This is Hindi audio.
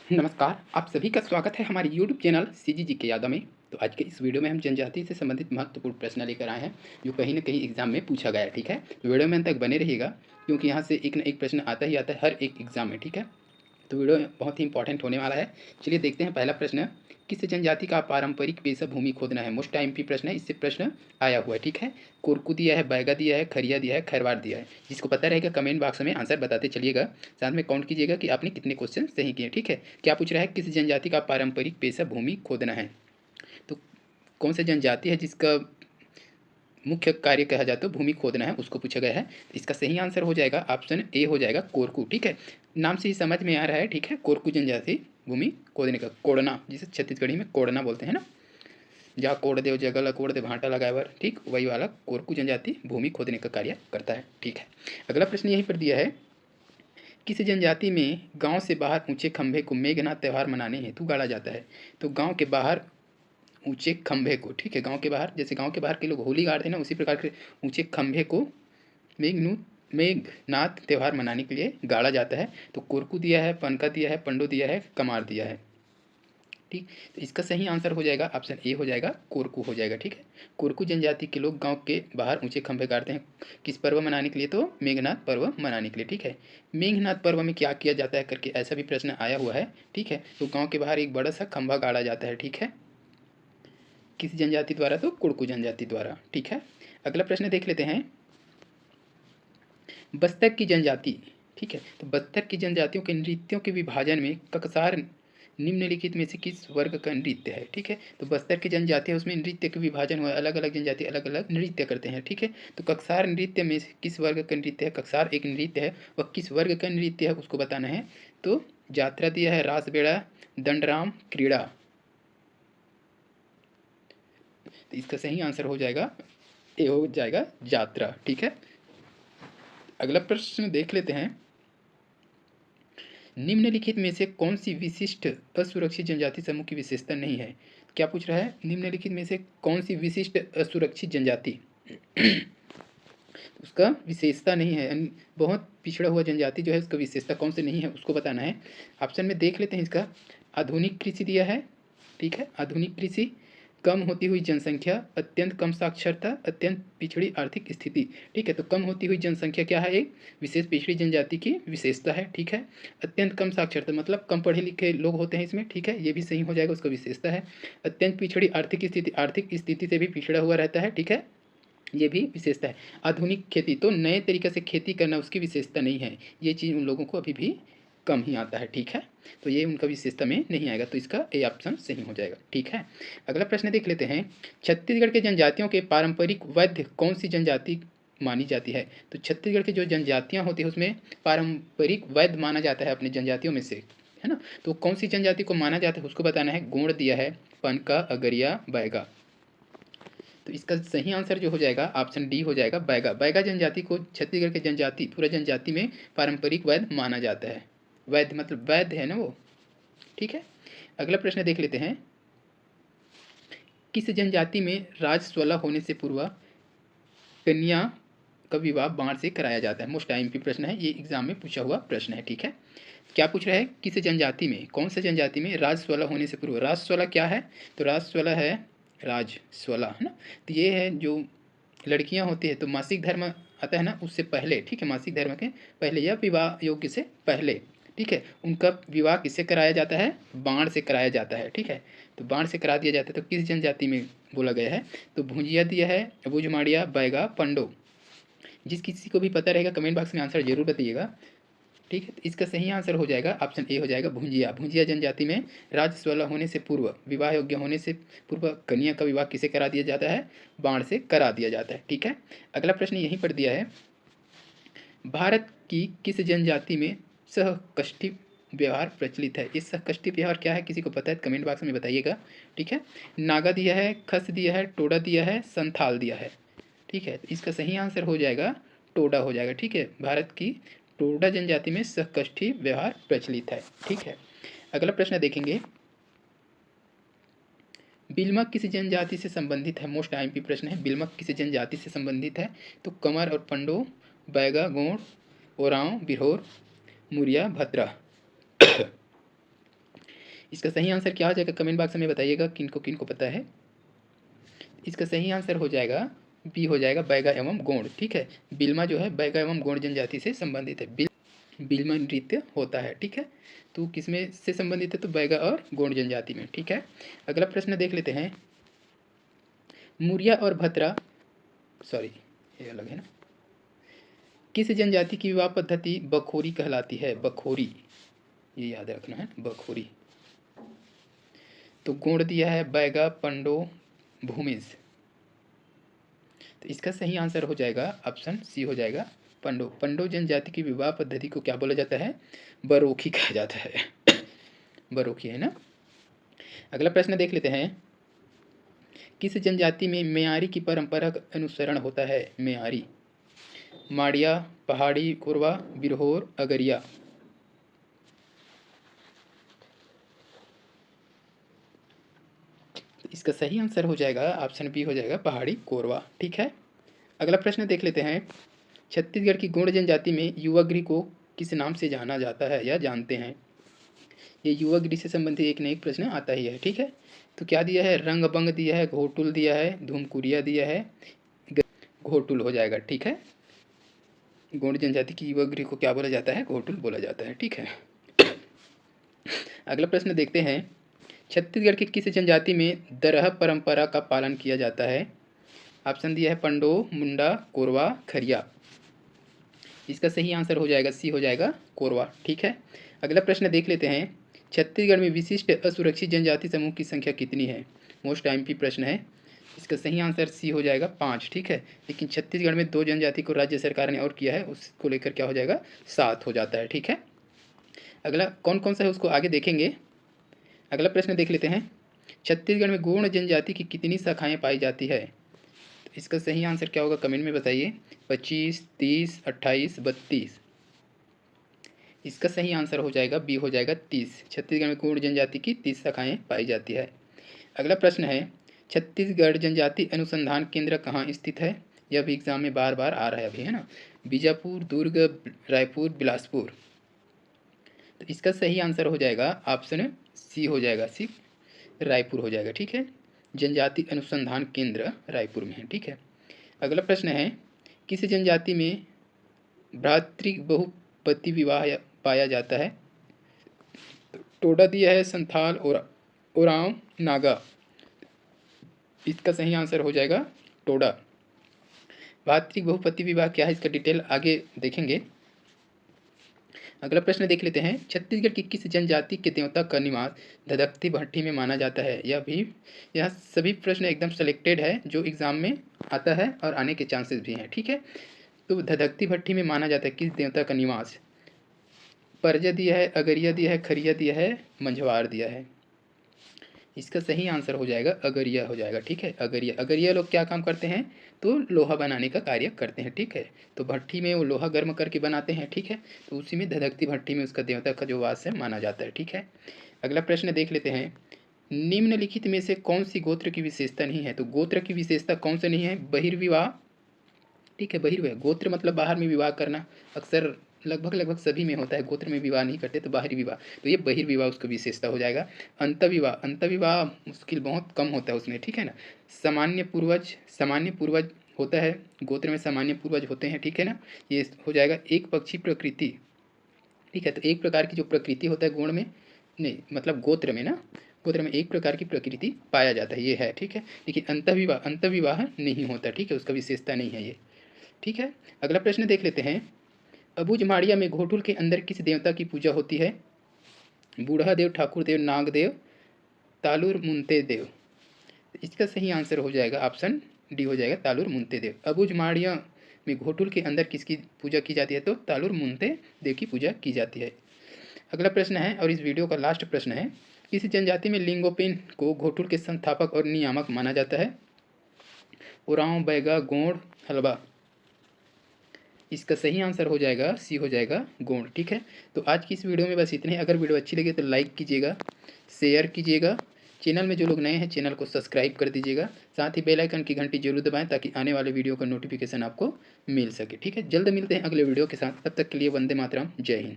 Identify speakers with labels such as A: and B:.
A: नमस्कार, आप सभी का स्वागत है हमारे यूट्यूब चैनल सीजीजी के यादव में। तो आज के इस वीडियो में हम जनजाति से संबंधित महत्वपूर्ण प्रश्न लेकर आए हैं, जो कहीं न कहीं एग्जाम में पूछा गया है, ठीक है? तो वीडियो में अंत तक बने रहिएगा, क्योंकि यहाँ से एक न एक प्रश्न आता ही आता है हर एक एग्जाम में, ठीक है? तो वीडियो बहुत ही इंपॉर्टेंट होने वाला है। चलिए देखते हैं पहला प्रश्न, किस जनजाति का पारंपरिक पेशा भूमि खोदना है? मोस्ट एमपी प्रश्न है, इससे प्रश्न आया हुआ है, ठीक है? कोरकू दिया है, बैगा दिया है, खरिया दिया है, खैरवाड़ दिया है। जिसको पता रहेगा कमेंट बॉक्स में आंसर बताते चलिएगा, साथ में काउंट कीजिएगा कि आपने कितने क्वेश्चन सही किए, ठीक है? क्या पूछ रहा है, किस जनजाति का पारंपरिक पेशा भूमि खोदना है? तो कौन सा जनजाति है जिसका मुख्य कार्य कहा जाता है भूमि खोदना है, उसको पूछा गया है। इसका सही आंसर हो जाएगा ऑप्शन ए हो जाएगा कोरकू, ठीक है? नाम से ही समझ में आ रहा है, ठीक है? कोरकू जनजाति भूमि खोदने का, कोड़ना जिसे छत्तीसगढ़ी में कोड़ना बोलते हैं ना, जहाँ कोड़ दे जगह कोड़ दे भांटा लगाए बर, ठीक वही वाला कोरकू जनजाति भूमि खोदने का कार्य करता है, ठीक है? अगला प्रश्न यहीं पर दिया है, किस जनजाति में गांव से बाहर ऊंचे खंभे को मेघनाथ त्यौहार मनाने हेतु गाड़ा जाता है? तो गांव के बाहर ऊंचे खंभे को, ठीक है, गांव के बाहर, जैसे गांव के बाहर के लोग होली गाड़ते हैं ना, उसी प्रकार के ऊंचे खंभे को मेघनाथ त्यौहार मनाने के लिए गाड़ा जाता है। तो कोरकू दिया है, पनका दिया है, पंडो दिया है, कमार दिया है, ठीक? तो इसका सही आंसर हो जाएगा ऑप्शन ए हो जाएगा, कोरकू हो जाएगा, ठीक है? कोरकू जनजाति के लोग गांव के बाहर ऊंचे खंभे गाड़ते हैं, किस पर्व मनाने के लिए? तो मेघनाथ पर्व मनाने के लिए, ठीक है? मेघनाथ पर्व में क्या किया जाता है करके ऐसा भी प्रश्न आया हुआ है, ठीक है? तो गाँव के बाहर एक बड़ा सा खंभा गाड़ा जाता है, ठीक है? किस जनजाति द्वारा? तो कुड़कू जनजाति द्वारा, ठीक है? अगला प्रश्न देख लेते हैं, बस्तर की जनजाति, ठीक है? तो बस्तर की जनजातियों के नृत्यों के विभाजन में ककसार निम्नलिखित में से किस वर्ग का नृत्य है? ठीक है? तो बस्तर की जनजाति है, उसमें नृत्य का विभाजन हुआ है, अलग अलग जनजाति अलग अलग नृत्य करते हैं, ठीक है? तो ककसार नृत्य में से किस वर्ग का नृत्य है? ककसार एक नृत्य है, वह किस वर्ग का नृत्य है उसको बताना है। तो जात्रा दिया है, रास बेड़ा, दंडराम, क्रीड़ा। तो इसका सही आंसर हो जाएगा ए हो जाएगा जात्रा, ठीक है? अगला प्रश्न देख लेते हैं, निम्नलिखित में से कौन सी विशिष्ट असुरक्षित जनजाति समूह की विशेषता नहीं है? क्या पूछ रहा है, निम्नलिखित में से कौन सी विशिष्ट असुरक्षित जनजाति उसका विशेषता नहीं है, यानी बहुत पिछड़ा हुआ जनजाति जो है उसका विशेषता कौन से नहीं है उसको बताना है। ऑप्शन में देख लेते हैं इसका, आधुनिक कृषि दिया है, ठीक है? आधुनिक कृषि, कम होती हुई जनसंख्या, अत्यंत कम साक्षरता, अत्यंत पिछड़ी आर्थिक स्थिति, ठीक है? तो कम होती हुई जनसंख्या क्या है? एक विशेष पिछड़ी जनजाति की विशेषता है, ठीक है? अत्यंत कम साक्षरता मतलब कम पढ़े लिखे लोग होते हैं इसमें, ठीक है? ये भी सही हो जाएगा, उसका विशेषता है। अत्यंत पिछड़ी आर्थिक स्थिति, आर्थिक स्थिति से भी पिछड़ा हुआ रहता है, ठीक है? ये भी विशेषता है। आधुनिक खेती, तो नए तरीके से खेती करना उसकी विशेषता नहीं है, ये चीज़ उन लोगों को अभी भी कम ही आता है, ठीक है? तो ये उनका विशेषता में नहीं आएगा, तो इसका ए ऑप्शन सही हो जाएगा, ठीक है? अगला प्रश्न देख लेते हैं, छत्तीसगढ़ के जनजातियों के पारंपरिक वैद्य कौन सी जनजाति मानी जाती है? तो छत्तीसगढ़ की जो जनजातियाँ होती हैं उसमें पारंपरिक वैद्य माना जाता है अपनी जनजातियों में से, है ना? तो कौन सी जनजाति को माना जाता है उसको बताना है। गोंड दिया है, पनका, अगरिया, बैगा। तो इसका सही आंसर जो हो जाएगा ऑप्शन डी हो जाएगा, बैगा। बैगा जनजाति को छत्तीसगढ़ के जनजाति पूरा जनजाति में पारंपरिक वैद्य माना जाता है। वैद्य मतलब वैद्य है ना वो, ठीक है? अगला प्रश्न देख लेते हैं, किस जनजाति में राजस्वला होने से पूर्व कन्या का विवाह बाण से कराया जाता है? मोस्ट आईएमपी प्रश्न है, ये एग्जाम में पूछा हुआ प्रश्न है, ठीक है? क्या पूछ रहा है, किस जनजाति में, कौन से जनजाति में राजस्वला होने से पूर्व, राजस्वला क्या है? तो राजस्वला है राजस्वला, है ना? तो ये है जो लड़कियां होती है, तो मासिक धर्म आता है ना उससे पहले, ठीक है? मासिक धर्म के पहले या विवाह योग्य से पहले, ठीक है? उनका विवाह किससे कराया जाता है? बाण से कराया जाता है, ठीक है? तो बाण से करा दिया जाता है। तो किस जनजाति में बोला गया है? तो भुंजिया दिया है, भुजमाड़िया, बैगा, पंडो। जिस किसी को भी पता रहेगा कमेंट बॉक्स में आंसर जरूर बताइएगा, ठीक है? तो इसका सही आंसर हो जाएगा ऑप्शन ए हो जाएगा, भुंजिया। भुंजिया जनजाति में राजस्वला होने से पूर्व, विवाह योग्य होने से पूर्व कन्या का विवाह किसे करा दिया जाता है? बाण से करा दिया जाता है, ठीक है? अगला प्रश्न यहीं पर दिया है, भारत की किस जनजाति में सहकष्टी व्यवहार प्रचलित है? इस सहकष्टी व्यवहार क्या है, किसी को पता है कमेंट बॉक्स में बताइएगा, ठीक है? नागा दिया है, खस दिया है, टोडा दिया है, संथाल दिया है, ठीक है? तो इसका सही आंसर हो जाएगा टोडा हो जाएगा, ठीक है? भारत की टोडा जनजाति में सहकष्ठी व्यवहार प्रचलित है, ठीक है? अगला प्रश्न देखेंगे, बिलमक किस जनजाति से संबंधित है? मोस्ट आईएमपी प्रश्न है, बिलमक किस जनजाति से संबंधित है? तो कंवर और पंडो, बैगा, गोंड, ओरांव, बिरहोर, मुरिया, भद्रा। इसका सही आंसर क्या हो जाएगा कमेंट बॉक्स में बताइएगा किनको किनको पता है। इसका सही आंसर हो जाएगा बी हो जाएगा बैगा एवं गोंड। ठीक है, बिल्मा जो है बैगा एवं गोंड जनजाति से संबंधित है। बिल्मा नृत्य होता है। ठीक है, तो किसमें से संबंधित है तो बैगा और गोंड जनजाति में। ठीक है, अगला प्रश्न देख लेते हैं। मुरिया और भद्रा, सॉरी ये अलग है ना, किस जनजाति की विवाह पद्धति बखोरी कहलाती है? बखोरी, ये याद रखना है, बखोरी। तो गोंड दिया है बैगा, पंडो, भूमिज। तो इसका सही आंसर हो जाएगा ऑप्शन सी हो जाएगा पंडो। पंडो जनजाति की विवाह पद्धति को क्या बोला जाता है? बरोखी कहा जाता है। बरोखी है ना। अगला प्रश्न देख लेते हैं। किस जनजाति में मेयारी की परंपरा का अनुसरण होता है? मेयारी, माड़िया, पहाड़ी, कोरवा, बिरहोर, अगरिया। इसका सही आंसर हो जाएगा ऑप्शन बी हो जाएगा पहाड़ी कोरवा। ठीक है, अगला प्रश्न देख लेते हैं। छत्तीसगढ़ की गोंड जनजाति में युवागृह को किस नाम से जाना जाता है या जानते हैं? ये युवागृह से संबंधित एक न एक प्रश्न आता ही है। ठीक है, तो क्या दिया है? रंग बंग दिया है, घोटुल दिया है, धूमकुरिया दिया है, घोटुल हो जाएगा। ठीक है, गोंड जनजाति की युवागृह को क्या बोला जाता है? घोटुल बोला जाता है। ठीक है, अगला प्रश्न देखते हैं। छत्तीसगढ़ की किस जनजाति में दरह परंपरा का पालन किया जाता है? ऑप्शन दिया है पंडो, मुंडा, कोरवा, खरिया। इसका सही आंसर हो जाएगा सी हो जाएगा कोरवा। ठीक है, अगला प्रश्न देख लेते हैं। छत्तीसगढ़ में विशिष्ट असुरक्षित जनजाति समूह की संख्या कितनी है? मोस्ट आईएमपी प्रश्न है। इसका सही आंसर सी हो जाएगा 5। ठीक है, लेकिन छत्तीसगढ़ में 2 जनजाति को राज्य सरकार ने और किया है, उसको लेकर क्या हो जाएगा? 7 हो जाता है। ठीक है, अगला कौन कौन सा है उसको आगे देखेंगे। अगला प्रश्न देख लेते हैं। छत्तीसगढ़ में गोंड जनजाति की कितनी शाखाएं पाई जाती है? तो इसका सही आंसर क्या होगा कमेंट में बताइए। 25, 30, 28, 32। इसका सही आंसर हो जाएगा बी हो जाएगा 30। छत्तीसगढ़ में गोंड जनजाति की 30 शाखाएं पाई जाती है। अगला प्रश्न है। छत्तीसगढ़ जनजाति अनुसंधान केंद्र कहाँ स्थित है? यह भी एग्जाम में बार बार आ रहा है अभी, है ना। बीजापुर, दुर्ग, रायपुर, बिलासपुर। तो इसका सही आंसर हो जाएगा ऑप्शन सी हो जाएगा, सी रायपुर हो जाएगा। ठीक है, जनजाति अनुसंधान केंद्र रायपुर में है। ठीक है, अगला प्रश्न है। किस जनजाति में भ्रातृ बहुपति विवाह पाया जाता है? टोडा दिया है, संथाल, ओरांव, नागा। इसका सही आंसर हो जाएगा टोडा। भ्रातृ बहुपति विवाह क्या है इसका डिटेल आगे देखेंगे। अगला प्रश्न देख लेते हैं। छत्तीसगढ़ की किस जनजाति के देवता का निवास धधकती भट्टी में माना जाता है? यह सभी प्रश्न एकदम सेलेक्टेड है जो एग्जाम में आता है और आने के चांसेस भी हैं। ठीक है, तो धधकती भट्टी में माना जाता है किस देवता का निवास? परजा दिया है, अगरिया दिया है, खरिया दिया है, मंझवार दिया है। इसका सही आंसर हो जाएगा अगरिया हो जाएगा। ठीक है, अगरिया। अगरिया लोग क्या काम करते हैं? तो लोहा बनाने का कार्य करते हैं। ठीक है, तो भट्टी में वो लोहा गर्म करके बनाते हैं। ठीक है, तो उसी में धधकती भट्टी में उसका देवता का जो वास है माना जाता है। ठीक है, अगला प्रश्न देख लेते हैं। निम्नलिखित में से कौन सी गोत्र की विशेषता नहीं है? तो गोत्र की विशेषता कौन सा नहीं है? बहिर्विवाह। ठीक है, बहिर्विवाह गोत्र मतलब बाहर में विवाह करना, अक्सर लगभग सभी में होता है। गोत्र में विवाह नहीं करते तो बाहरी विवाह, तो ये बहिर्विवाह उसका विशेषता हो जाएगा। अंतविवाह, अंतविवाह मुश्किल बहुत कम होता है उसमें। ठीक है ना। सामान्य पूर्वज होता है, गोत्र में सामान्य पूर्वज होते हैं। ठीक है ना, ये हो जाएगा एक पक्षी प्रकृति। ठीक है, तो एक प्रकार की जो प्रकृति होता है गुण में, नहीं मतलब गोत्र में ना, गोत्र में एक प्रकार की प्रकृति पाया जाता है, ये है। ठीक है, लेकिन अंतविवाह नहीं होता। ठीक है, उसका विशेषता नहीं है ये। ठीक है, अगला प्रश्न देख लेते हैं। अबूझमाड़िया में घोटुल के अंदर किस देवता की पूजा होती है? बूढ़ा देव, ठाकुर देव, नाग देव, तालुर मुंते देव। इसका सही आंसर हो जाएगा ऑप्शन डी हो जाएगा तालुर मुंते देव। अबूझमाड़िया में घोटुल के अंदर किसकी पूजा की जाती है? तो तालुर मुंते देव की पूजा की जाती है। अगला प्रश्न है और इस वीडियो का लास्ट प्रश्न है। किस जनजाति में लिंगोपिन को घोटुल के संस्थापक और नियामक माना जाता है? उरांव, बैगा, गोंड, हलवा। इसका सही आंसर हो जाएगा सी हो जाएगा गोंड। ठीक है, तो आज की इस वीडियो में बस इतने। अगर वीडियो अच्छी लगे तो लाइक कीजिएगा, शेयर कीजिएगा, चैनल में जो लोग नए हैं चैनल को सब्सक्राइब कर दीजिएगा, साथ ही बेल आइकन की घंटी जरूर दबाएं ताकि आने वाले वीडियो का नोटिफिकेशन आपको मिल सके। ठीक है, जल्द मिलते हैं अगले वीडियो के साथ, तब तक के लिए वंदे मातरम, जय हिंद।